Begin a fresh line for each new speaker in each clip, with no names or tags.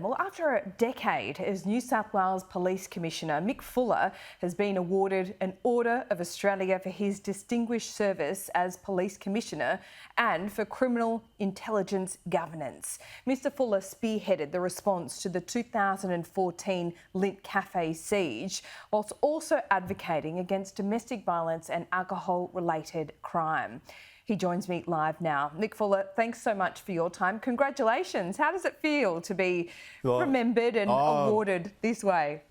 Well, after a decade as New South Wales Police Commissioner, Mick Fuller has been awarded an Order of Australia for his distinguished service as Police Commissioner and for criminal intelligence governance. Mr Fuller spearheaded the response to the 2014 Lindt cafe siege, whilst also advocating against domestic violence and alcohol-related crime. He joins me live now. Mick Fuller, thanks so much for your time. Congratulations. How does it feel to be remembered and awarded this way?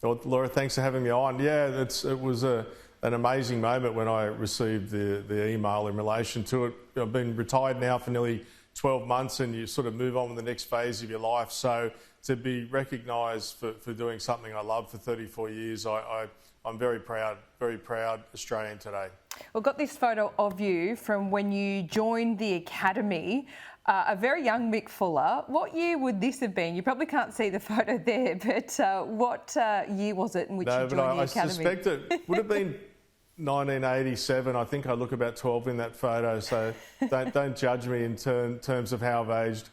Well, Laura, thanks for having me on. Yeah, it was an amazing moment when I received the email in relation to it. I've been retired now for nearly 12 months and you sort of move on with the next phase of your life. So to be recognised for doing something I love for 34 years, I'm very proud Australian today.
We've got this photo of you from when you joined the Academy, a very young Mick Fuller. What year would this have been? You probably can't see the photo there, but what year was it in which you joined the Academy?
I suspect it would have been 1987. I think I look about 12 in that photo, so don't judge me in terms of how I've aged.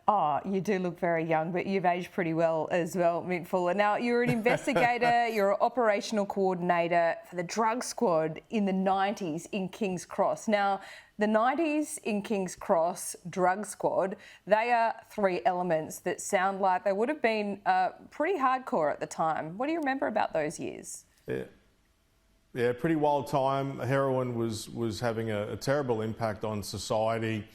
Oh, you do look very young, but you've aged pretty well as well, Mick Fuller. Now, you're an investigator, you're an operational coordinator for the drug squad in the 90s in King's Cross. Now, the 90s in King's Cross drug squad, they are three elements that sound like they would have been pretty hardcore at the time. What do you remember about those years?
Yeah, pretty wild time. Heroin was having a terrible impact on society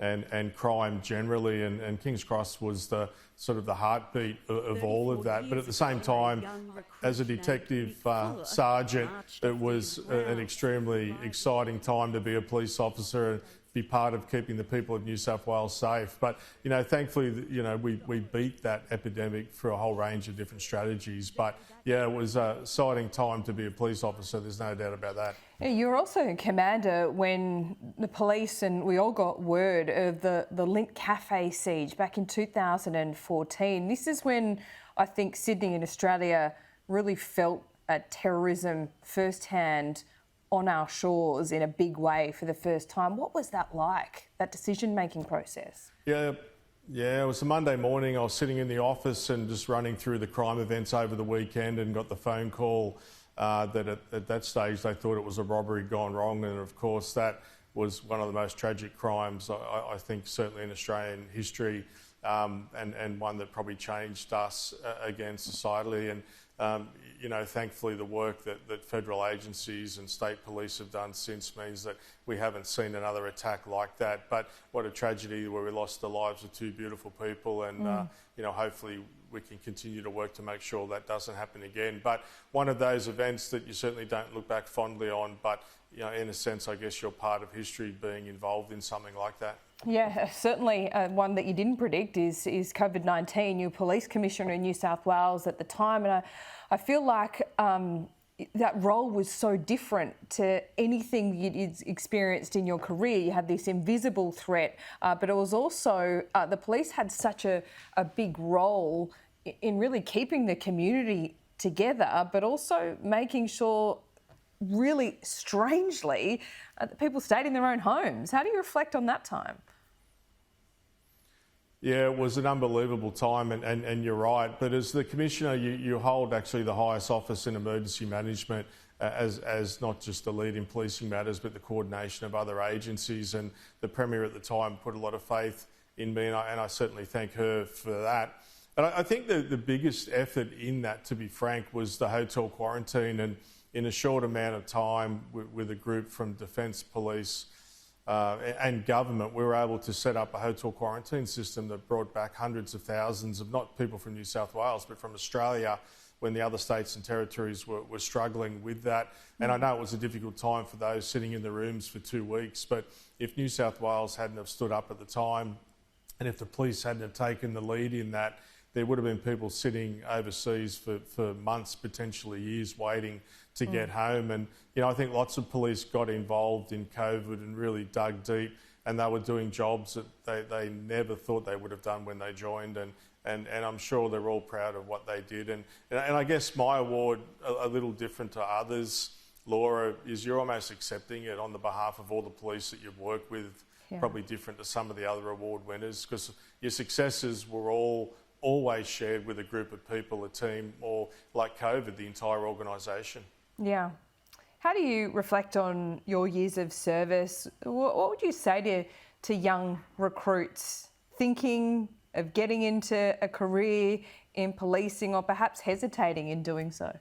and crime generally, and King's Cross was the sort of the heartbeat of all of that. But at the same time, as a detective sergeant, it was an extremely exciting time to be a police officer and be part of keeping the people of New South Wales safe. But, thankfully, we beat that epidemic through a whole range of different strategies. But, yeah, it was an exciting time to be a police officer, there's no doubt about that.
You were also a commander when the police and we all got word of the Lindt cafe siege back in 2014. This is when I think Sydney and Australia really felt terrorism firsthand on our shores in a big way for the first time. What was that like, that decision-making process?
Yeah, it was a Monday morning. I was sitting in the office and just running through the crime events over the weekend and got the phone call that at that stage they thought it was a robbery gone wrong, and of course that was one of the most tragic crimes I think certainly in Australian history, and one that probably changed us again societally. And thankfully the work that federal agencies and state police have done since means that we haven't seen another attack like that. But what a tragedy where we lost the lives of two beautiful people, and hopefully we can continue to work to make sure that doesn't happen again. But one of those events that you certainly don't look back fondly on, but in a sense I guess you're part of history being involved in something like that.
Yeah, certainly one that you didn't predict is COVID-19. You were Police Commissioner in New South Wales at the time, and I feel like that role was so different to anything you'd experienced in your career. You had this invisible threat, but it was also, the police had such a big role in really keeping the community together, but also making sure, really strangely, people stayed in their own homes. How do you reflect on that time?
Yeah, it was an unbelievable time, and you're right. But as the Commissioner, you hold actually the highest office in emergency management as not just the lead in policing matters, but the coordination of other agencies. And the Premier at the time put a lot of faith in me, and I certainly thank her for that. And I think the biggest effort in that, to be frank, was the hotel quarantine. And in a short amount of time, with a group from Defence Police and government, we were able to set up a hotel quarantine system that brought back hundreds of thousands of not people from New South Wales, but from Australia, when the other states and territories were struggling with that. And I know it was a difficult time for those sitting in the rooms for 2 weeks, but if New South Wales hadn't have stood up at the time, and if the police hadn't have taken the lead in that, there would have been people sitting overseas for months, potentially years, waiting to get home. And, I think lots of police got involved in COVID and really dug deep, and they were doing jobs that they never thought they would have done when they joined. And I'm sure they're all proud of what they did. And I guess my award, a little different to others, Laura, is you're almost accepting it on the behalf of all the police that you've worked with probably different to some of the other award winners, because your successes were always shared with a group of people, a team, or like COVID, the entire organisation.
Yeah. How do you reflect on your years of service? What would you say to young recruits thinking of getting into a career in policing, or perhaps hesitating in doing so?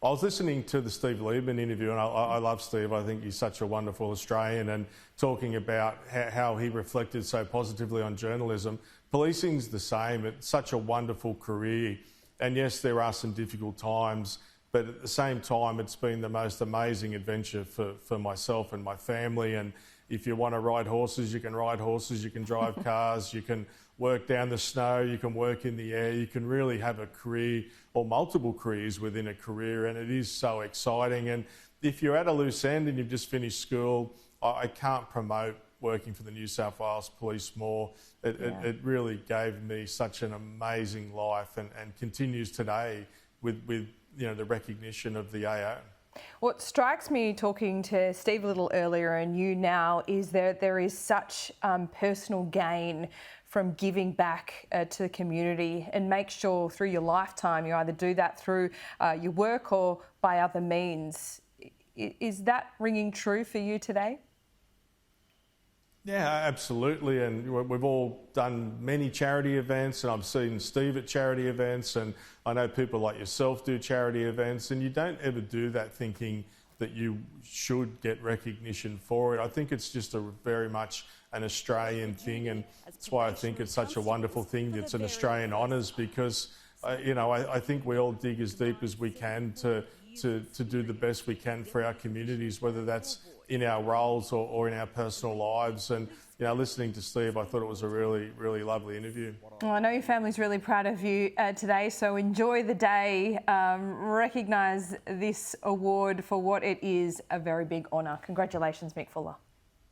I was listening to the Steve Liebman interview, and I love Steve. I think he's such a wonderful Australian, and talking about how he reflected so positively on journalism. Policing's the same. It's such a wonderful career. And yes, there are some difficult times, but at the same time, it's been the most amazing adventure for myself and my family. And if you want to ride horses, you can ride horses, you can drive cars, you can work down the snow, you can work in the air, you can really have a career or multiple careers within a career, and it is so exciting. And if you're at a loose end and you've just finished school, I can't promote working for the New South Wales Police more. It really gave me such an amazing life, and continues today with the recognition of the AO.
What strikes me talking to Steve a little earlier and you now is that there is such personal gain from giving back to the community, and make sure through your lifetime you either do that through your work or by other means. Is that ringing true for you today?
Yeah, absolutely. And we've all done many charity events, and I've seen Steve at charity events, and I know people like yourself do charity events, and you don't ever do that thinking that you should get recognition for it. I think it's just very much an Australian thing, and that's why I think it's such a wonderful thing. It's an Australian honours, because I think we all dig as deep as we can to do the best we can for our communities, whether that's in our roles or in our personal lives. And listening to Steve, I thought it was a really, really lovely interview.
Well, I know your family's really proud of you today, so enjoy the day. Recognise this award for what it is, a very big honour. Congratulations, Mick Fuller.